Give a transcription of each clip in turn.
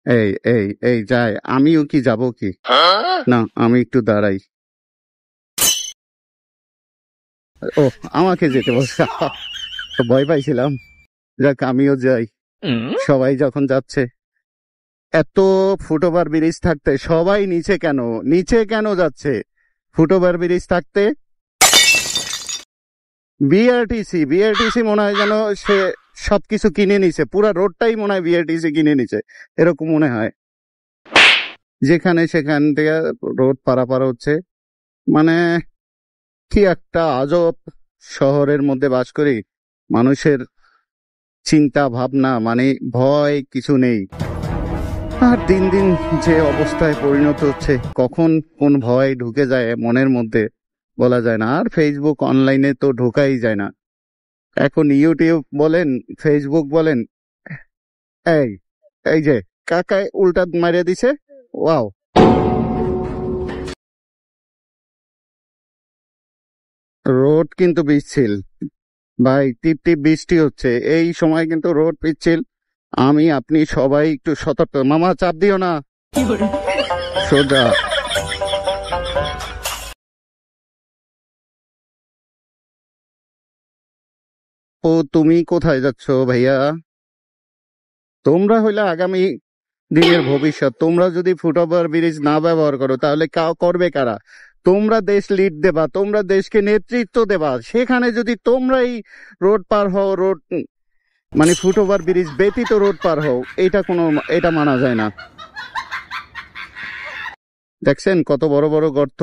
এই এই এই যায়, আমিও কি যাব কি? না, আমি একটু দাঁড়াই। ও, আমাকে যেতে বলছে। তো ভয় পাইছিলাম। যাক, আমিও যাই। সবাই যখন যাচ্ছে, এত ফুটওভার ব্রিজ থাকতে সবাই নিচে কেন? নিচে কেন যাচ্ছে? ফুটওভার ব্রিজ থাকতে বিআরটিসি মনে হয় যেন সে সবকিছু কিনে নিছে, পুরা রোডটাই মনে হয় বিআরটিসি কিনে নিছে, এরকম মনে হয়। যেখানে সেখান থেকে রোড পারাপার হচ্ছে। মানে কি একটা আজব শহরের মধ্যে বাস করি। মানুষের চিন্তা ভাবনা মানে ভয় কিছু নেই। আর দিন দিন যে অবস্থায় পরিণত হচ্ছে, কখন কোন ভয় ঢুকে যায় মনের মধ্যে বলা যায় না। আর ফেসবুক অনলাইনে তো ঢোকাই যায় না। এখন ইউটিউব বলেন, ফেসবুক বলেন, এই এই যে কাকায় উল্টা মারিয়ে দিছে। ওয়াও, রোড কিন্তু পিচ্ছিল ভাই, টিপ টিপ বৃষ্টি হচ্ছে এই সময়, কিন্তু রোড পিচ্ছিল। আমি আপনি সবাই একটু সতর্ক। মামা চাপ দিও না, সোজা। ও, তুমি কোথায় যাচ্ছ ভাইয়া? তোমরা হইলে আগামী দিনের ভবিষ্যৎ। তোমরা যদি ফুটওভার ব্রিজ না ব্যবহার করো তাহলে করবে কারা? তোমরা দেশ লিড দেবা, তোমরা দেশকে নেতৃত্ব দেবা, সেখানে যদি তোমরাই রোড পার হও, রোড মানে ফুটওভার ব্রিজ ব্যতীত রোড পার হও, এটা মানা যায় না। দেখছেন কত বড় বড় গর্ত?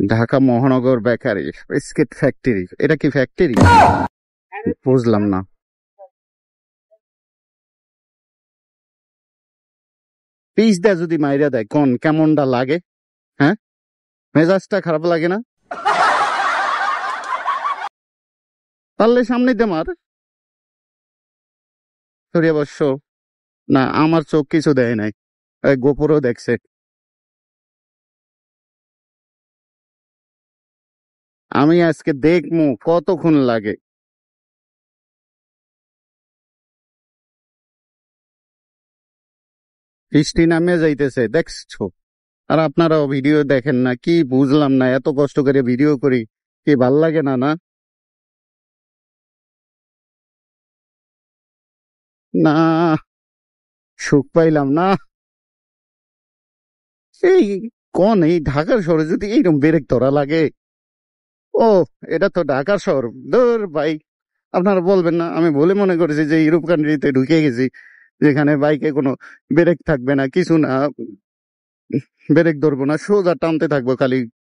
ঢাকা মহানগর বেকারি বিস্কিট ফ্যাক্টরি, এটা কি ফ্যাক্টরি? বুঝলাম না। পিস দেয়া যদি মাইরা দেয় কোন কেমনটা লাগে? হ্যাঁ, মেজাজটা খারাপ লাগে না? পারলে সামনে দে মার। সরি অবশ্য, না আমার চোখ কিছু দেয় নাই, গোপরও দেখছে। আমি আজকে দেখমু কতক্ষণ লাগে। বৃষ্টি নামে যাইতেছে দেখছো, আর আপনারাও ভিডিও দেখেন না কি? বুঝলাম না, এত কষ্ট করে ভিডিও করি, কি ভাল লাগে না? না না, সুখ পাইলাম না। এই এই ঢাকার শহরে যদি এইরকম ব্রেক ধরা লাগে! ও, এটা তো ঢাকার শহর। দূর ভাই, আপনারা বলবেন না আমি বলে মনে করেছি যে ইউরোপ কান্ট্রিতে ঢুকে গেছি, যেখানে বাইকে কোনো ব্রেক থাকবে না, কিছু না, ব্রেক ধরবো না, সোজা টানতে থাকবো খালি।